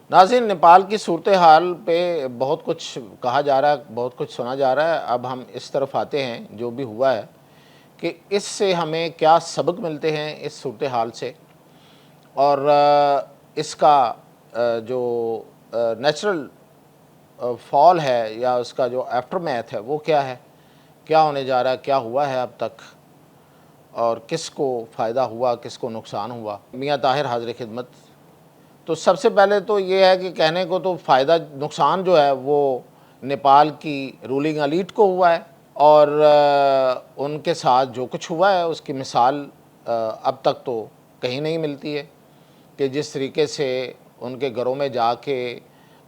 ناظرین، نیپال کی صورتحال پہ بہت کچھ کہا جا رہا ہے، بہت کچھ سنا جا رہا ہے۔ اب ہم اس طرف آتے ہیں جو بھی ہوا ہے کہ اس سے ہمیں کیا سبق ملتے ہیں اس صورتحال سے، اور اس کا جو نیچرل فال ہے یا اس کا جو آفٹر میتھ ہے وہ کیا ہے، کیا ہونے جا رہا ہے، کیا ہوا ہے اب تک، اور کس کو فائدہ ہوا، کس کو نقصان ہوا۔ میاں طاہر حاضر خدمت۔ تو سب سے پہلے تو یہ ہے کہ کہنے کو تو فائدہ نقصان جو ہے وہ نیپال کی رولنگ ایلیٹ کو ہوا ہے، اور ان کے ساتھ جو کچھ ہوا ہے اس کی مثال اب تک تو کہیں نہیں ملتی ہے، کہ جس طریقے سے ان کے گھروں میں جا کے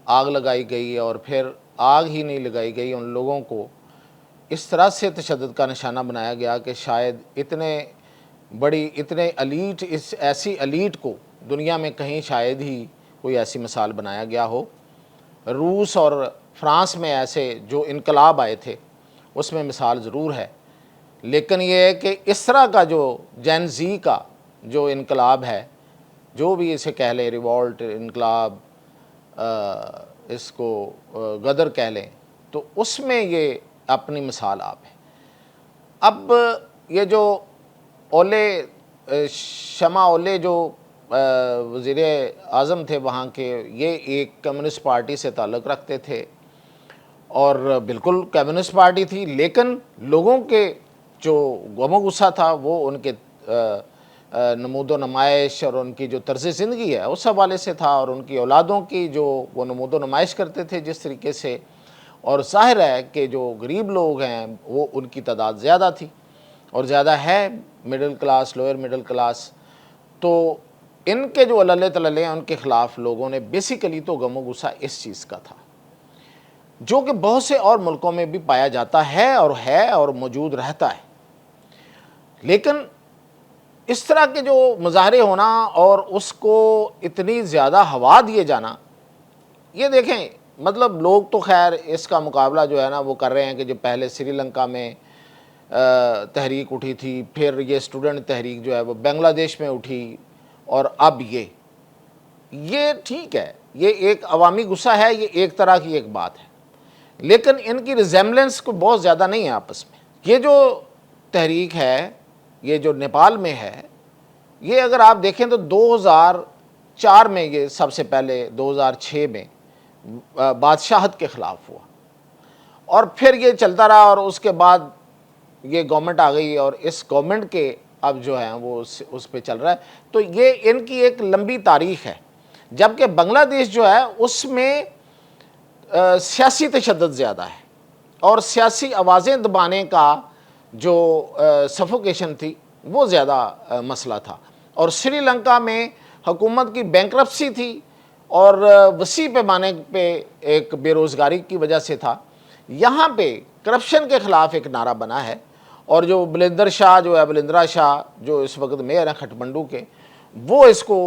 آگ لگائی گئی، اور پھر آگ ہی نہیں لگائی گئی، ان لوگوں کو اس طرح سے تشدد کا نشانہ بنایا گیا کہ شاید اتنے ایلیٹ، ایسی ایلیٹ کو دنیا میں کہیں شاید ہی کوئی ایسی مثال بنایا گیا ہو۔ روس اور فرانس میں ایسے جو انقلاب آئے تھے اس میں مثال ضرور ہے، لیکن یہ ہے کہ اس طرح کا جو جین زی کا جو انقلاب ہے، جو بھی اسے کہہ لیں، ریوولٹ، انقلاب، اس کو غدر کہہ لیں، تو اس میں یہ اپنی مثال آپ ہے۔ اب یہ جو شمع اولے جو وزیر اعظم تھے وہاں کے، یہ ایک کمیونسٹ پارٹی سے تعلق رکھتے تھے، اور بالکل کمیونسٹ پارٹی تھی، لیکن لوگوں کے جو غم و غصہ تھا وہ ان کے نمود و نمائش اور ان کی جو طرز زندگی ہے اس حوالے سے تھا، اور ان کی اولادوں کی جو وہ نمود و نمائش کرتے تھے جس طریقے سے، اور ظاہر ہے کہ جو غریب لوگ ہیں وہ ان کی تعداد زیادہ تھی اور زیادہ ہے، middle class, lower middle class. تو ان کے جو عللے تللے ہیں ان کے خلاف لوگوں نے بیسیکلی تو غم و غصہ اس چیز کا تھا، جو کہ بہت سے اور ملکوں میں بھی پایا جاتا ہے اور موجود رہتا ہے۔ لیکن اس طرح کے جو مظاہرے ہونا اور اس کو اتنی زیادہ ہوا دیے جانا، یہ دیکھیں، مطلب لوگ تو خیر اس کا مقابلہ جو ہے نا وہ کر رہے ہیں کہ جو پہلے سری لنکا میں تحریک اٹھی تھی، پھر یہ اسٹوڈنٹ تحریک جو ہے وہ بنگلہ دیش میں اٹھی، اور اب یہ ٹھیک ہے، یہ ایک عوامی غصہ ہے، یہ ایک طرح کی ایک بات ہے، لیکن ان کی ریزیمبلنس کو بہت زیادہ نہیں ہے آپس میں۔ یہ جو تحریک ہے، یہ جو نیپال میں ہے، یہ اگر آپ دیکھیں تو 2004 میں یہ سب سے پہلے 2006 میں بادشاہت کے خلاف ہوا، اور پھر یہ چلتا رہا، اور اس کے بعد یہ گورنمنٹ آ گئی، اور اس گورنمنٹ کے اب جو ہیں وہ اس پہ چل رہا ہے۔ تو یہ ان کی ایک لمبی تاریخ ہے، جبکہ بنگلہ دیش جو ہے اس میں سیاسی تشدد زیادہ ہے، اور سیاسی آوازیں دبانے کا جو سفوکیشن تھی وہ زیادہ مسئلہ تھا، اور سری لنکا میں حکومت کی بینکرپسی تھی، اور وسیع پیمانے پہ ایک بے روزگاری کی وجہ سے تھا۔ یہاں پہ کرپشن کے خلاف ایک نعرہ بنا ہے، اور جو بلندرا شاہ جو اس وقت میئر ہیں کھٹمنڈو کے، وہ اس کو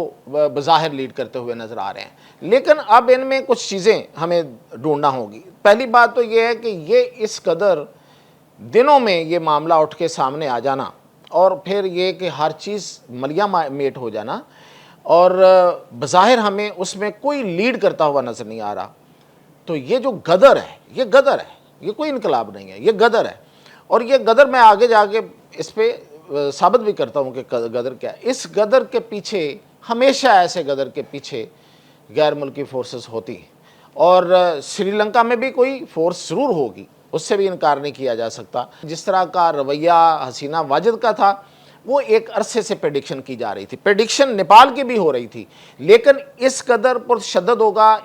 بظاہر لیڈ کرتے ہوئے نظر آ رہے ہیں۔ لیکن اب ان میں کچھ چیزیں ہمیں ڈھونڈنا ہوگی۔ پہلی بات تو یہ ہے کہ یہ اس قدر دنوں میں یہ معاملہ اٹھ کے سامنے آ جانا، اور پھر یہ کہ ہر چیز ملیاں میٹ ہو جانا، اور بظاہر ہمیں اس میں کوئی لیڈ کرتا ہوا نظر نہیں آ رہا، تو یہ جو غدر ہے، یہ کوئی انقلاب نہیں ہے، یہ غدر ہے۔ اور یہ غدر میں آگے جا کے اس پہ ثابت بھی کرتا ہوں کہ غدر کیا ہے۔ اس غدر کے پیچھے ہمیشہ ایسے غدر کے پیچھے غیر ملکی فورسز ہوتی ہیں، اور سری لنکا میں بھی کوئی فورس ضرور ہوگی، اس سے بھی انکار نہیں کیا جا سکتا۔ جس طرح کا رویہ حسینہ واجد کا تھا، وہ ایک عرصے سے پریڈکشن کی جا رہی تھی، پریڈکشن نیپال کی بھی ہو رہی تھی، لیکن اس قدر پرتشدد ہوگا،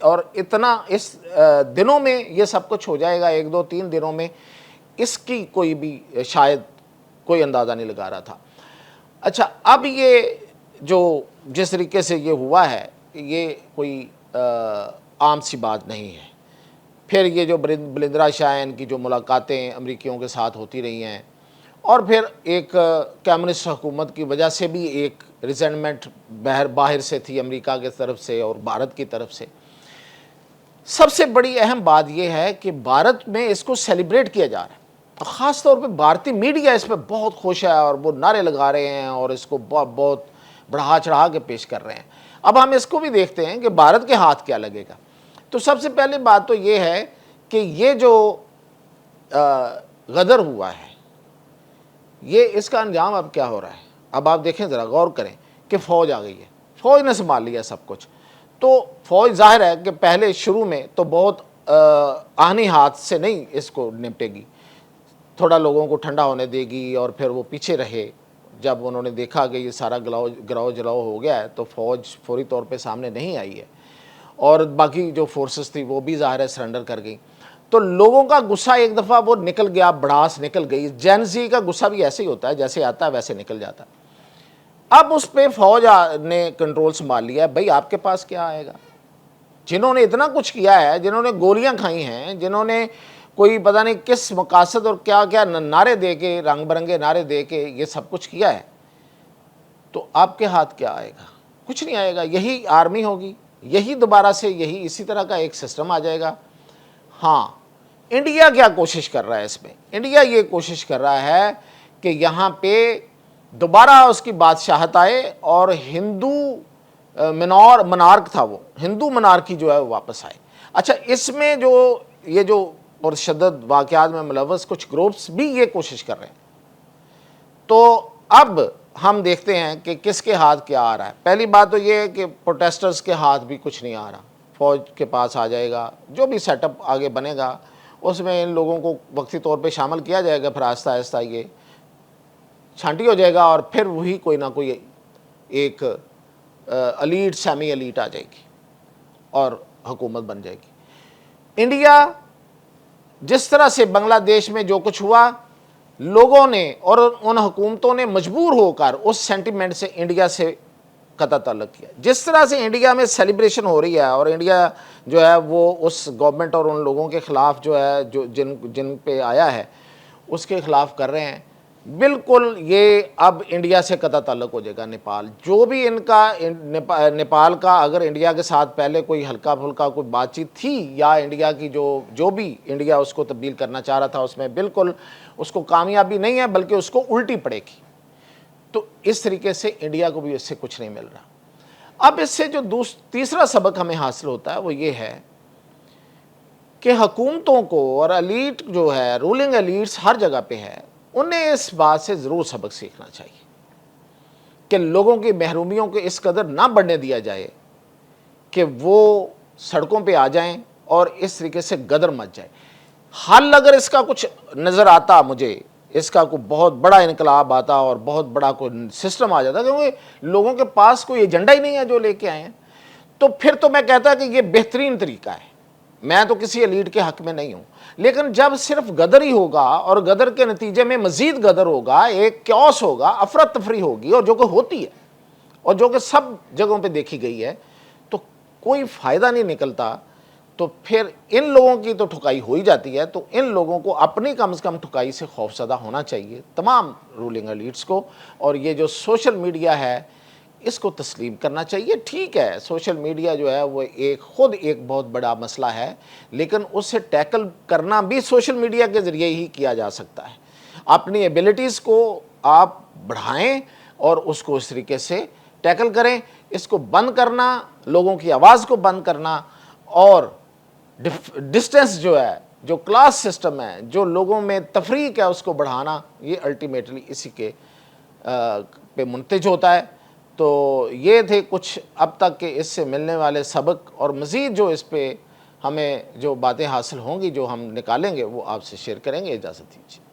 اور اتنا اس دنوں میں یہ سب کچھ ہو جائے گا، 1 2 3 دنوں میں، اس کی کوئی بھی شاید کوئی اندازہ نہیں لگا رہا تھا۔ اچھا، اب یہ جو جس طریقے سے یہ ہوا ہے، یہ کوئی عام سی بات نہیں ہے۔ پھر یہ جو بلندرا شاہ ان کی جو ملاقاتیں امریکیوں کے ساتھ ہوتی رہی ہیں، اور پھر ایک کمیونسٹ حکومت کی وجہ سے بھی ایک ریزنٹمنٹ باہر سے تھی، امریکہ کی طرف سے اور بھارت کی طرف سے۔ سب سے بڑی اہم بات یہ ہے کہ بھارت میں اس کو سیلیبریٹ کیا جا رہا ہے، خاص طور پہ بھارتی میڈیا اس پہ بہت خوش ہے، اور وہ نعرے لگا رہے ہیں، اور اس کو بہت بڑھا چڑھا کے پیش کر رہے ہیں۔ اب ہم اس کو بھی دیکھتے ہیں کہ بھارت کے ہاتھ کیا لگے گا. تو سب سے پہلی بات تو یہ ہے کہ یہ جو غدر ہوا ہے یہ اس کا انجام اب کیا ہو رہا ہے. اب آپ دیکھیں ذرا غور کریں کہ فوج آ گئی ہے, فوج نے سنبھال لیا سب کچھ. تو فوج ظاہر ہے کہ پہلے شروع میں تو بہت آہنی ہاتھ سے نہیں اس کو نپٹے گی, تھوڑا لوگوں کو ٹھنڈا ہونے دے گی اور پھر وہ پیچھے رہے. جب انہوں نے دیکھا کہ یہ سارا گراؤ جلاؤ ہو گیا ہے تو فوج فوری طور پہ سامنے نہیں آئی ہے, اور باقی جو فورسز تھی وہ بھی ظاہر ہے سرنڈر کر گئی. تو لوگوں کا غصہ ایک دفعہ وہ نکل گیا, بڑاس نکل گئی. جین زی کا غصہ بھی ایسے ہی ہوتا ہے, جیسے آتا ہے ویسے نکل جاتا ہے. اب اس پہ فوج نے کنٹرول سنبھال لیا ہے. بھائی آپ کے پاس کیا آئے گا؟ جنہوں نے اتنا کچھ کیا ہے, جنہوں نے گولیاں کھائی ہیں, جنہوں نے کوئی پتہ نہیں کس مقاصد اور کیا کیا نعرے دے کے, رنگ برنگے نعرے دے کے یہ سب کچھ کیا ہے, تو آپ کے ہاتھ کیا آئے گا؟ کچھ نہیں آئے گا. یہی آرمی ہوگی, یہی دوبارہ سے یہی اسی طرح کا ایک سسٹم آ جائے گا. ہاں, انڈیا کیا کوشش کر رہا ہے اس میں؟ انڈیا یہ کوشش کر رہا ہے کہ یہاں پہ دوبارہ اس کی بادشاہت آئے اور ہندو منارک تھا, وہ ہندو منارکی جو ہے وہ واپس آئے. اچھا, اس میں جو یہ جو پرشدد واقعات میں ملوث کچھ گروپس بھی یہ کوشش کر رہے ہیں. تو اب ہم دیکھتے ہیں کہ کس کے ہاتھ کیا آ رہا ہے. پہلی بات تو یہ ہے کہ پروٹیسٹرز کے ہاتھ بھی کچھ نہیں آ رہا, فوج کے پاس آ جائے گا. جو بھی سیٹ اپ آگے بنے گا اس میں ان لوگوں کو وقتی طور پہ شامل کیا جائے گا, پھر آہستہ آہستہ یہ چھانٹی ہو جائے گا اور پھر وہی کوئی نہ کوئی ایک ایلیٹ سیمی ایلیٹ آ جائے گی اور حکومت بن جائے گی. انڈیا جس طرح سے بنگلہ دیش میں جو کچھ ہوا, لوگوں نے اور ان حکومتوں نے مجبور ہو کر اس سینٹیمنٹ سے انڈیا سے قطع تعلق کیا. جس طرح سے انڈیا میں سیلیبریشن ہو رہی ہے اور انڈیا جو ہے وہ اس گورنمنٹ اور ان لوگوں کے خلاف جو ہے جو جن پہ آیا ہے اس کے خلاف کر رہے ہیں, بالکل یہ اب انڈیا سے قطع تعلق ہو جائے گا. نیپال جو بھی ان کا نیپال کا اگر انڈیا کے ساتھ پہلے کوئی ہلکا پھلکا کوئی بات چیت تھی, یا انڈیا کی جو بھی انڈیا اس کو تبدیل کرنا چاہ رہا تھا, اس میں بالکل اس کو کامیابی نہیں ہے بلکہ اس کو الٹی پڑے گی. تو اس طریقے سے انڈیا کو بھی اس سے کچھ نہیں مل رہا. اب اس سے جو تیسرا سبق ہمیں حاصل ہوتا ہے وہ یہ ہے کہ حکومتوں کو اور ایلیٹ جو ہے, رولنگ ایلیٹس ہر جگہ پہ ہے, انہیں اس بات سے ضرور سبق سیکھنا چاہیے کہ لوگوں کی محرومیوں کو اس قدر نہ بڑھنے دیا جائے کہ وہ سڑکوں پہ آ جائیں اور اس طریقے سے غدر مچ جائے. حل اگر اس کا کچھ نظر آتا مجھے, اس کا کوئی بہت بڑا انقلاب آتا اور بہت بڑا کوئی سسٹم آ جاتا, کیونکہ لوگوں کے پاس کوئی ایجنڈا ہی نہیں ہے جو لے کے آئے ہیں, تو پھر تو میں کہتا کہ یہ بہترین طریقہ ہے. میں تو کسی ایلیٹ کے حق میں نہیں ہوں, لیکن جب صرف غدر ہی ہوگا اور غدر کے نتیجے میں مزید غدر ہوگا, ایک کیوس ہوگا, افراتفری ہوگی, اور جو کہ ہوتی ہے اور جو کہ سب جگہوں پہ دیکھی گئی ہے, تو کوئی فائدہ نہیں نکلتا. تو پھر ان لوگوں کی تو ٹھکائی ہو ہی جاتی ہے. تو ان لوگوں کو اپنی کم از کم ٹھکائی سے خوفزدہ ہونا چاہیے, تمام رولنگ ایلیٹس کو. اور یہ جو سوشل میڈیا ہے اس کو تسلیم کرنا چاہیے. ٹھیک ہے, سوشل میڈیا جو ہے وہ خود ایک بہت بڑا مسئلہ ہے, لیکن اس سے ٹیکل کرنا بھی سوشل میڈیا کے ذریعے ہی کیا جا سکتا ہے. اپنی ایبلٹیز کو آپ بڑھائیں اور اس کو اس طریقے سے ٹیکل کریں. اس کو بند کرنا, لوگوں کی آواز کو بند کرنا, اور ڈسٹنس جو ہے, جو کلاس سسٹم ہے, جو لوگوں میں تفریق ہے, اس کو بڑھانا, یہ الٹیمیٹلی اسی کے پہ منتج ہوتا ہے. تو یہ تھے کچھ اب تک کے اس سے ملنے والے سبق, اور مزید جو اس پہ ہمیں جو باتیں حاصل ہوں گی جو ہم نکالیں گے وہ آپ سے شیئر کریں گے. اجازت دیجیے.